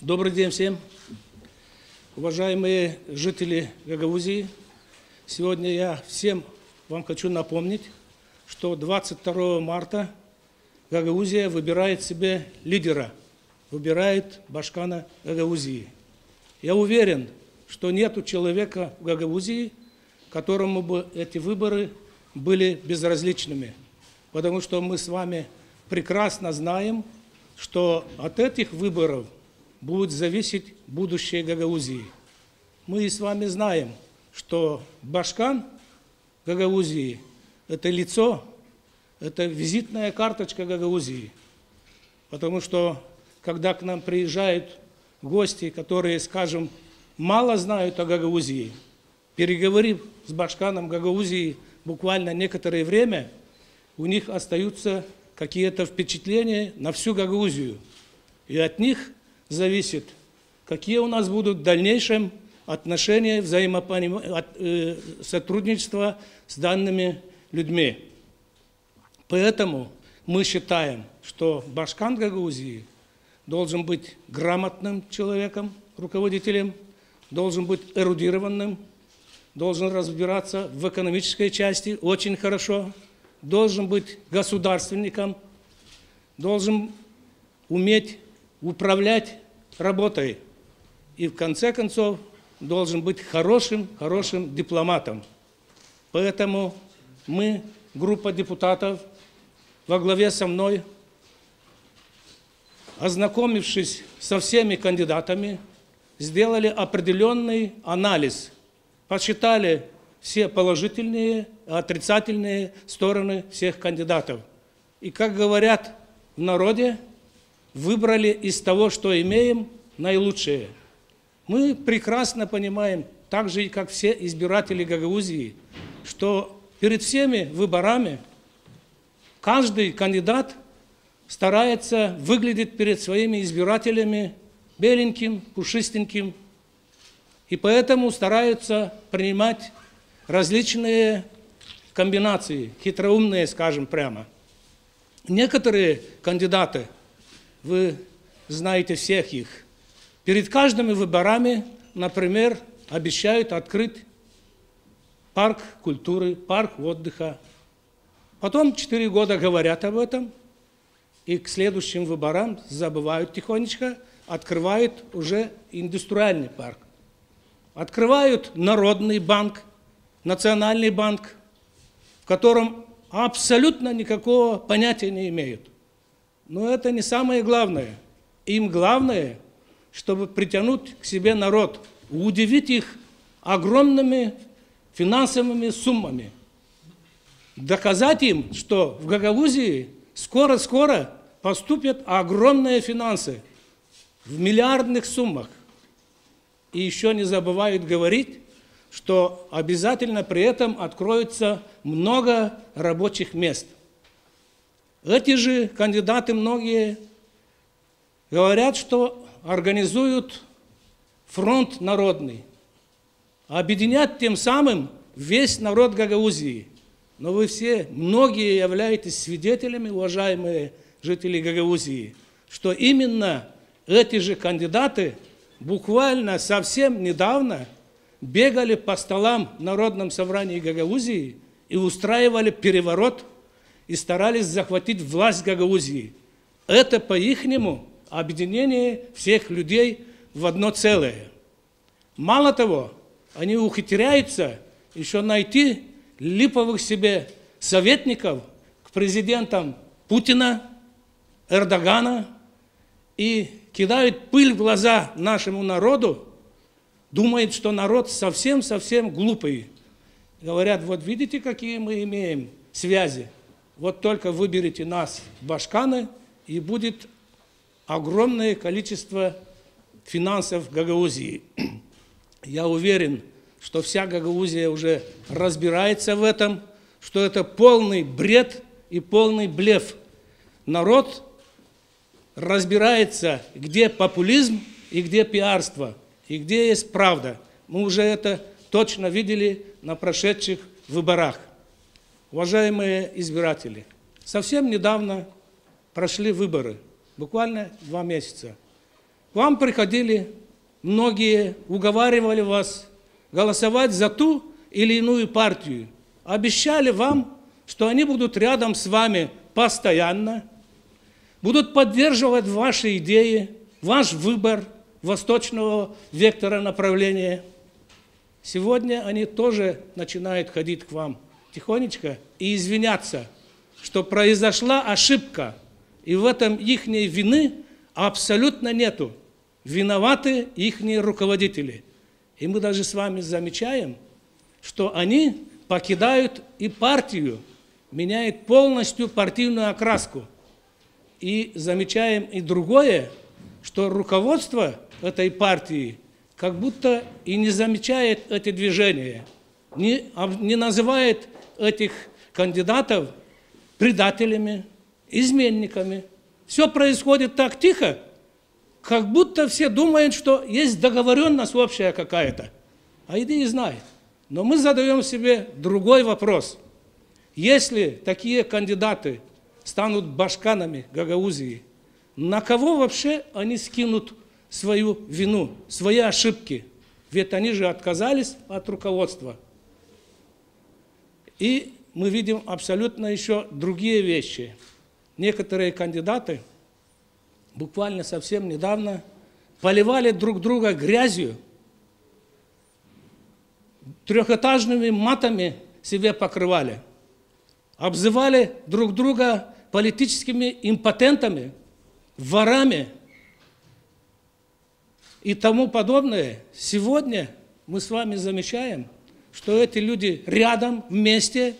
Добрый день всем. Уважаемые жители Гагаузии, сегодня я всем вам хочу напомнить, что 22 марта Гагаузия выбирает себе лидера, выбирает Башкана Гагаузии. Я уверен, что нет человека в Гагаузии, которому бы эти выборы были безразличными, потому что мы с вами прекрасно знаем, что от этих выборов будет зависеть будущее Гагаузии. Мы с вами знаем, что Башкан Гагаузии – это лицо, это визитная карточка Гагаузии. Потому что, когда к нам приезжают гости, которые, скажем, мало знают о Гагаузии, переговорив с Башканом Гагаузии буквально некоторое время, у них остаются какие-то впечатления на всю Гагаузию. И от них зависит, какие у нас будут в дальнейшем отношения, сотрудничества с данными людьми. Поэтому мы считаем, что Башкан Гагаузии должен быть грамотным человеком, руководителем, должен быть эрудированным, должен разбираться в экономической части очень хорошо, должен быть государственником, должен уметь управлять работой и, в конце концов, должен быть хорошим дипломатом. Поэтому мы, группа депутатов, во главе со мной, ознакомившись со всеми кандидатами, сделали определенный анализ, посчитали все положительные и отрицательные стороны всех кандидатов. И, как говорят в народе, выбрали из того, что имеем, наилучшее. Мы прекрасно понимаем, так же, и как все избиратели Гагаузии, что перед всеми выборами каждый кандидат старается выглядеть перед своими избирателями беленьким, пушистеньким, и поэтому стараются принимать различные комбинации, хитроумные, скажем прямо. Некоторые кандидаты, вы знаете всех их, перед каждыми выборами, например, обещают открыть парк культуры, парк отдыха. Потом 4 года говорят об этом, и к следующим выборам забывают тихонечко, открывают уже индустриальный парк. Открывают Народный банк, Национальный банк, в котором абсолютно никакого понятия не имеют. Но это не самое главное. Им главное, чтобы притянуть к себе народ, удивить их огромными финансовыми суммами. Доказать им, что в Гагаузии скоро поступят огромные финансы в миллиардных суммах. И еще не забывают говорить, что обязательно при этом откроется много рабочих мест. Эти же кандидаты многие говорят, что организуют фронт народный, объединят тем самым весь народ Гагаузии. Но вы все, многие являетесь свидетелями, уважаемые жители Гагаузии, что именно эти же кандидаты буквально совсем недавно бегали по столам в Народном собрании Гагаузии и устраивали переворот и старались захватить власть Гагаузии. Это по-ихнему объединение всех людей в одно целое. Мало того, они ухитряются еще найти липовых себе советников к президентам Путина, Эрдогана и кидают пыль в глаза нашему народу, думают, что народ совсем глупый. Говорят, вот видите, какие мы имеем связи, вот только выберите нас в Башканы, и будет огромное количество финансов в Гагаузии. Я уверен, что вся Гагаузия уже разбирается в этом, что это полный бред и полный блеф. Народ разбирается, где популизм и где пиарство, и где есть правда. Мы уже это точно видели на прошедших выборах. Уважаемые избиратели, совсем недавно прошли выборы, буквально 2 месяца. вам приходили, многие уговаривали вас голосовать за ту или иную партию, обещали вам, что они будут рядом с вами постоянно, будут поддерживать ваши идеи, ваш выбор восточного вектора направления. Сегодня они тоже начинают ходить к вам тихонечко и извиняться, что произошла ошибка, и в этом ихней вины абсолютно нету. Виноваты ихние руководители. И мы даже с вами замечаем, что они покидают и партию, меняют полностью партийную окраску. И замечаем и другое, что руководство этой партии как будто и не замечает эти движения, не называет этих кандидатов предателями, изменниками. Все происходит так тихо, как будто все думают, что есть договоренность общая какая-то. А иди и знай. Но мы задаем себе другой вопрос. Если такие кандидаты станут башканами Гагаузии, на кого вообще они скинут свою вину, свои ошибки? Ведь они же отказались от руководства. И мы видим абсолютно еще другие вещи. Некоторые кандидаты буквально совсем недавно поливали друг друга грязью, трехэтажными матами себе покрывали, обзывали друг друга политическими импотентами, ворами и тому подобное. Сегодня мы с вами замечаем, что эти люди рядом, вместе,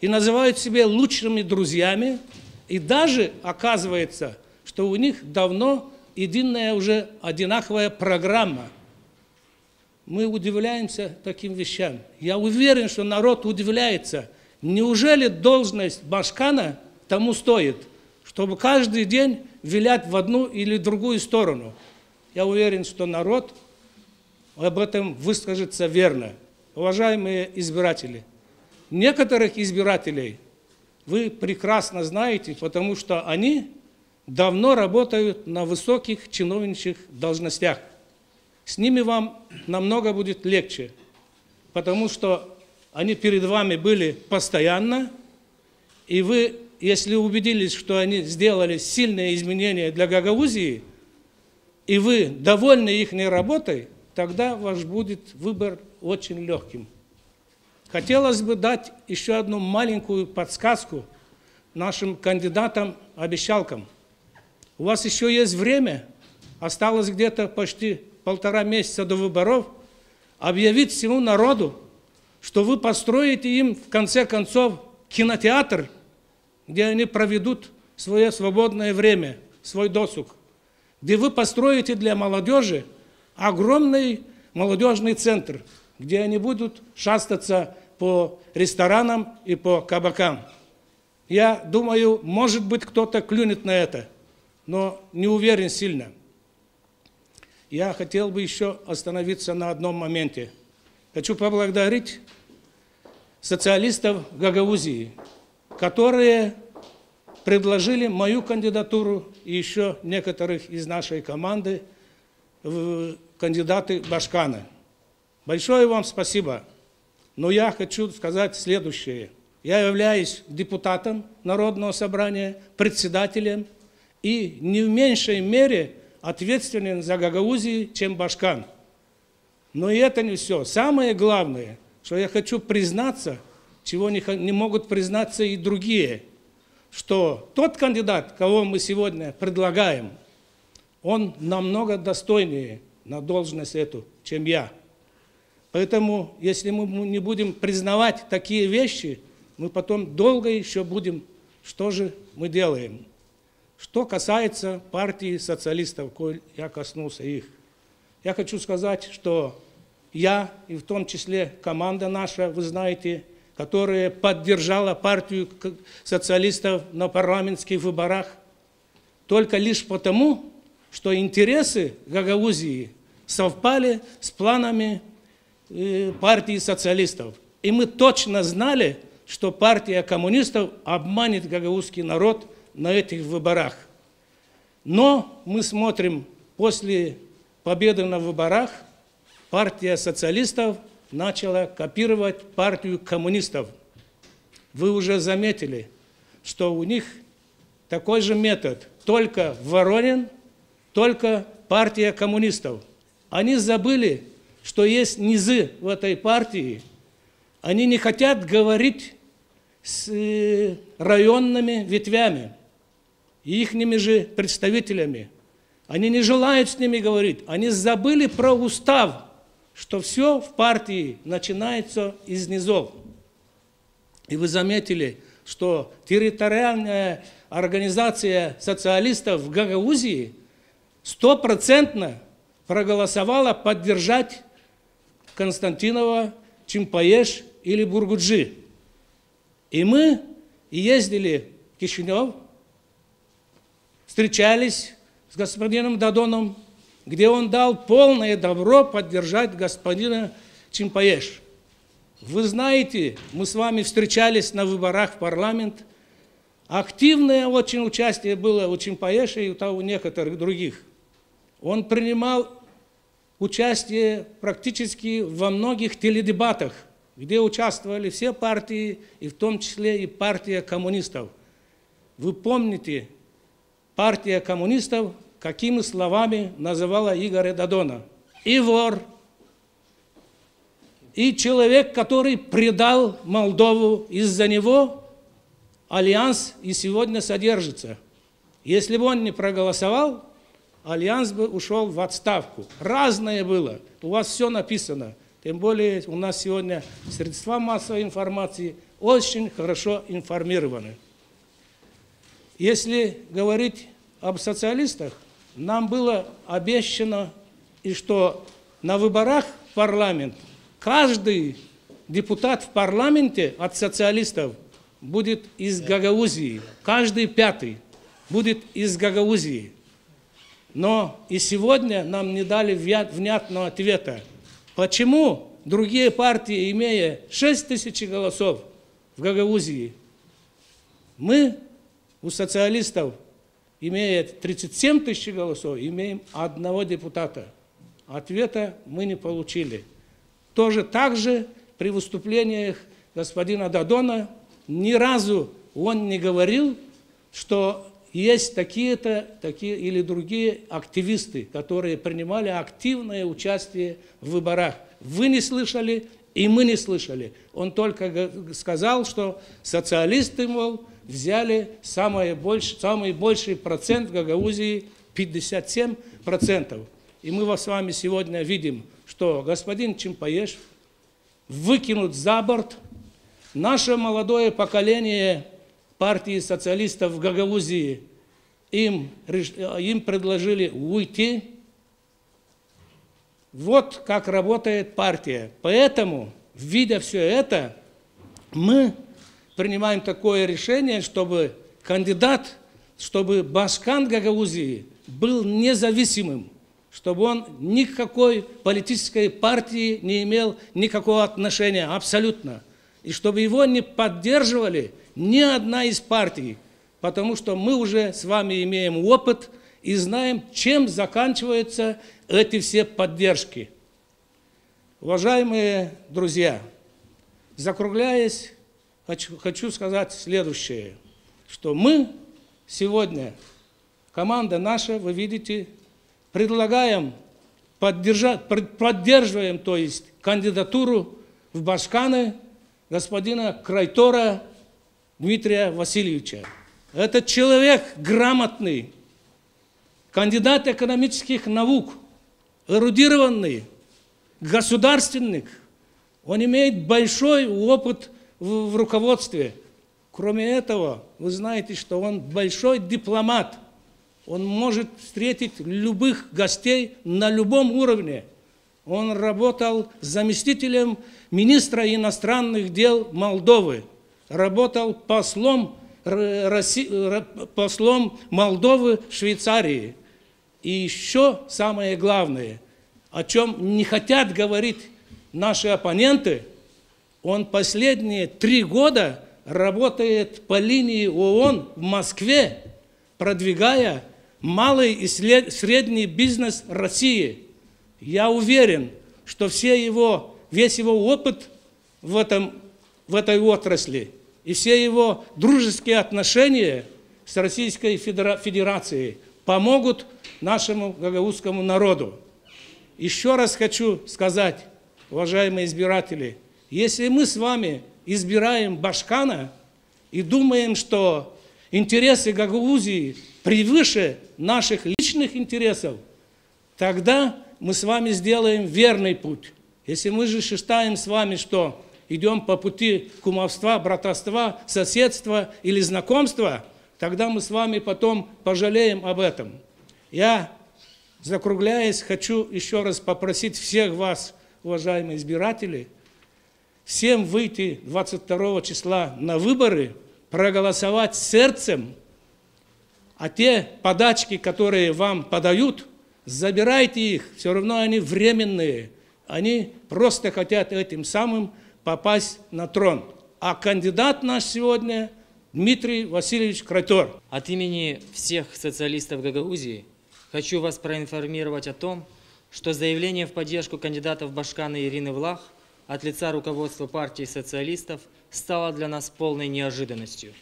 и называют себя лучшими друзьями, и даже оказывается, что у них давно единая уже одинаковая программа. Мы удивляемся таким вещам. Я уверен, что народ удивляется. Неужели должность башкана тому стоит, чтобы каждый день вилять в одну или другую сторону? Я уверен, что народ об этом выскажется верно. Уважаемые избиратели, некоторых избирателей вы прекрасно знаете, потому что они давно работают на высоких чиновничьих должностях. С ними вам намного будет легче, потому что они перед вами были постоянно, и вы, если убедились, что они сделали сильные изменения для Гагаузии, и вы довольны их работой, тогда ваш будет выбор очень легким. Хотелось бы дать еще одну маленькую подсказку нашим кандидатам-обещалкам. У вас еще есть время, осталось где-то почти 1,5 месяца до выборов, объявить всему народу, что вы построите им, в конце концов, кинотеатр, где они проведут свое свободное время, свой досуг, где вы построите для молодежи огромный молодежный центр, где они будут шастаться по ресторанам и по кабакам. Я думаю, может быть, кто-то клюнет на это, но не уверен сильно. Я хотел бы еще остановиться на одном моменте. Хочу поблагодарить социалистов Гагаузии, которые предложили мою кандидатуру и еще некоторых из нашей команды в кандидаты башкана. Большое вам спасибо. Но я хочу сказать следующее. Я являюсь депутатом Народного собрания, председателем и не в меньшей мере ответственен за Гагаузию, чем башкан. Но и это не все. Самое главное, что я хочу признаться, чего не могут признаться и другие, что тот кандидат, кого мы сегодня предлагаем, он намного достойнее на должность эту, чем я. Поэтому, если мы не будем признавать такие вещи, мы потом долго еще будем, что же мы делаем. Что касается партии социалистов, коль я коснулся их, я хочу сказать, что я, и в том числе команда наша, вы знаете, которая поддержала партию социалистов на парламентских выборах, только лишь потому, что интересы Гагаузии совпали с планами партии социалистов. И мы точно знали, что партия коммунистов обманет гагаузский народ на этих выборах. Но мы смотрим после победы на выборах партия социалистов начала копировать партию коммунистов. Вы уже заметили, что у них такой же метод, только Воронин, только партия коммунистов. Они забыли, что есть низы в этой партии. Они не хотят говорить с районными ветвями, ихними же представителями. Они не желают с ними говорить. Они забыли про устав, что все в партии начинается из низов. И вы заметили, что территориальная организация социалистов в Гагаузии 100% проголосовала поддержать Константинова, Чимпаеш или Бургуджи. И мы ездили в Кишинев, встречались с господином Дадоном, где он дал полное добро поддержать господина Чимпаеш. Вы знаете, мы с вами встречались на выборах в парламент. Активное очень участие было у Чимпаеша и у некоторых других. Он принимал участие практически во многих теледебатах, где участвовали все партии, и в том числе и партия коммунистов. Вы помните, партия коммунистов какими словами называла Игоря Дадона? И вор, и человек, который предал Молдову. Из-за него альянс и сегодня содержится. Если бы он не проголосовал, альянс бы ушел в отставку. Разное было. У вас все написано. Тем более у нас сегодня средства массовой информации очень хорошо информированы. Если говорить об социалистах, нам было обещано, и что на выборах в парламент каждый депутат в парламенте от социалистов будет из Гагаузии. Каждый пятый будет из Гагаузии. Но и сегодня нам не дали внятного ответа. Почему другие партии, имея 6000 голосов в Гагаузии, мы у социалистов, имея 37 тысяч голосов, имеем одного депутата? Ответа мы не получили. Тоже так же при выступлениях господина Дадона ни разу он не говорил, что есть такие-то, такие или другие активисты, которые принимали активное участие в выборах. Вы не слышали, и мы не слышали. Он только сказал, что социалисты, мол, взяли самый больший процент в Гагаузии, 57%. И мы с вами сегодня видим, что господин Чимпаеш выкинут за борт. Наше молодое поколение партии социалистов в Гагаузии, им предложили уйти. Вот как работает партия. Поэтому, видя все это, мы принимаем такое решение, чтобы кандидат, чтобы Башкан Гагаузии был независимым, чтобы он никакой политической партии не имел никакого отношения, абсолютно. И чтобы его не поддерживали ни одна из партий, потому что мы уже с вами имеем опыт и знаем, чем заканчиваются эти все поддержки. Уважаемые друзья, закругляясь, хочу сказать следующее, что мы сегодня, команда наша, вы видите, предлагаем, поддерживаем, то есть кандидатуру в Башканы господина Крайтора Дмитрия Васильевича. Это человек грамотный, кандидат экономических наук, эрудированный, государственник. Он имеет большой опыт в руководстве. Кроме этого, вы знаете, что он большой дипломат. Он может встретить любых гостей на любом уровне. Он работал заместителем министра иностранных дел Молдовы, работал послом Молдовы в Швейцарии. И еще самое главное, о чем не хотят говорить наши оппоненты, он последние 3 года работает по линии ООН в Москве, продвигая малый и средний бизнес России. Я уверен, что весь его опыт в этой отрасли и все его дружеские отношения с Российской Федерацией помогут нашему гагаузскому народу. Еще раз хочу сказать, уважаемые избиратели, если мы с вами избираем Башкана и думаем, что интересы Гагаузии превыше наших личных интересов, тогда мы с вами сделаем верный путь. Если мы же считаем с вами, что идем по пути кумовства, братовства, соседства или знакомства, тогда мы с вами потом пожалеем об этом. Я, закругляясь, хочу еще раз попросить всех вас, уважаемые избиратели, всем выйти 22 числа на выборы, проголосовать сердцем, а те подачки, которые вам подают, забирайте их, все равно они временные. Они просто хотят этим самым попасть на трон. А кандидат наш сегодня Дмитрий Васильевич Крайтор. От имени всех социалистов Гагаузии хочу вас проинформировать о том, что заявление в поддержку кандидатов Башкана Ирины Влах от лица руководства партии социалистов стало для нас полной неожиданностью.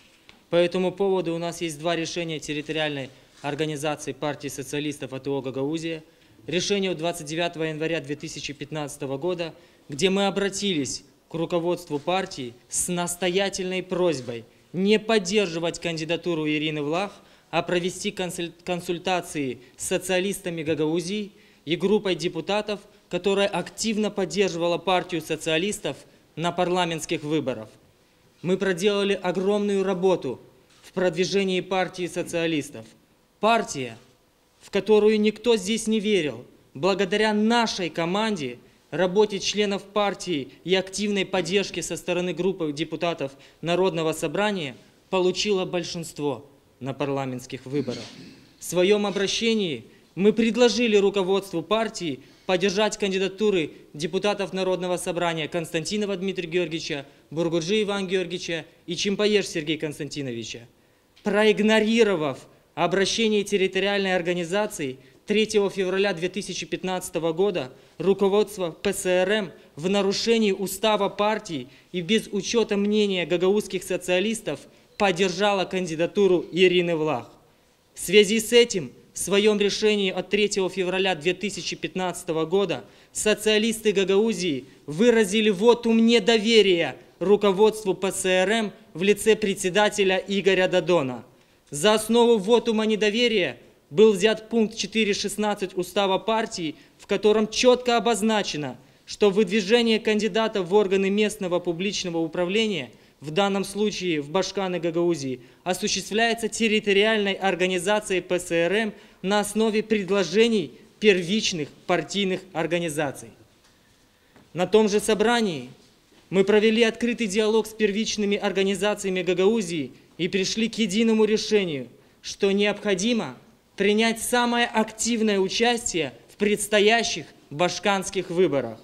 По этому поводу у нас есть два решения территориальной организации партии социалистов АТО Гагаузия. Решение 29 января 2015 года, где мы обратились к руководству партии с настоятельной просьбой не поддерживать кандидатуру Ирины Влах, а провести консультации с социалистами Гагаузии и группой депутатов, которая активно поддерживала партию социалистов на парламентских выборах. Мы проделали огромную работу в продвижении партии социалистов. Партия, в которую никто здесь не верил, благодаря нашей команде, работе членов партии и активной поддержке со стороны группы депутатов Народного собрания, получила большинство на парламентских выборах. В своем обращении мы предложили руководству партии поддержать кандидатуры депутатов Народного собрания Константинова Дмитрия Георгиевича, Бургуджи Ивана Георгиевича и Чимпаеш Сергея Константиновича. Проигнорировав обращение территориальной организации 3 февраля 2015 года, руководство ПСРМ в нарушении устава партии и без учета мнения гагаузских социалистов поддержало кандидатуру Ирины Влах. В связи с этим в своем решении от 3 февраля 2015 года социалисты Гагаузии выразили вотум недоверия руководству ПСРМ в лице председателя Игоря Додона. За основу вотума недоверия был взят пункт 4.16 Устава партии, в котором четко обозначено, что выдвижение кандидатов в органы местного публичного управления, в данном случае в Башкан и Гагаузии, осуществляется территориальной организацией ПСРМ на основе предложений первичных партийных организаций. На том же собрании мы провели открытый диалог с первичными организациями Гагаузии и пришли к единому решению, что необходимо принять самое активное участие в предстоящих башканских выборах.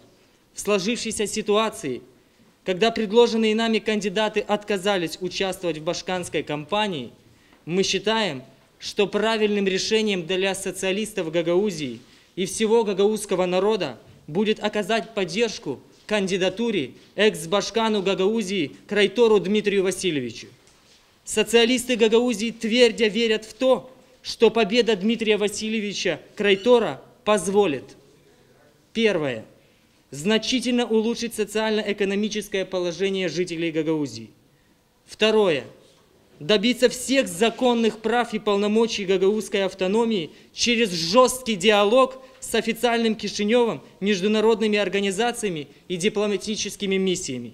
В сложившейся ситуации, когда предложенные нами кандидаты отказались участвовать в башканской кампании, мы считаем, что правильным решением для социалистов Гагаузии и всего гагаузского народа будет оказать поддержку кандидатуре экс-башкану Гагаузии Крайтору Дмитрию Васильевичу. Социалисты Гагаузии твердо верят в то, что победа Дмитрия Васильевича Крайтора позволит: первое, значительно улучшить социально-экономическое положение жителей Гагаузии. Второе, добиться всех законных прав и полномочий гагаузской автономии через жесткий диалог с официальным Кишиневым, международными организациями и дипломатическими миссиями.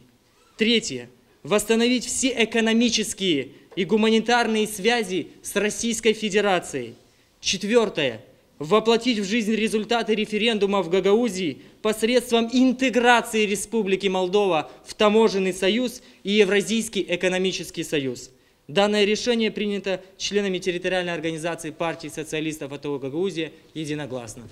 Третье, восстановить все экономические и гуманитарные связи с Российской Федерацией. Четвертое, воплотить в жизнь результаты референдума в Гагаузии посредством интеграции Республики Молдова в Таможенный союз и Евразийский экономический союз. Данное решение принято членами территориальной организации партии социалистов АТО Гагаузия единогласно.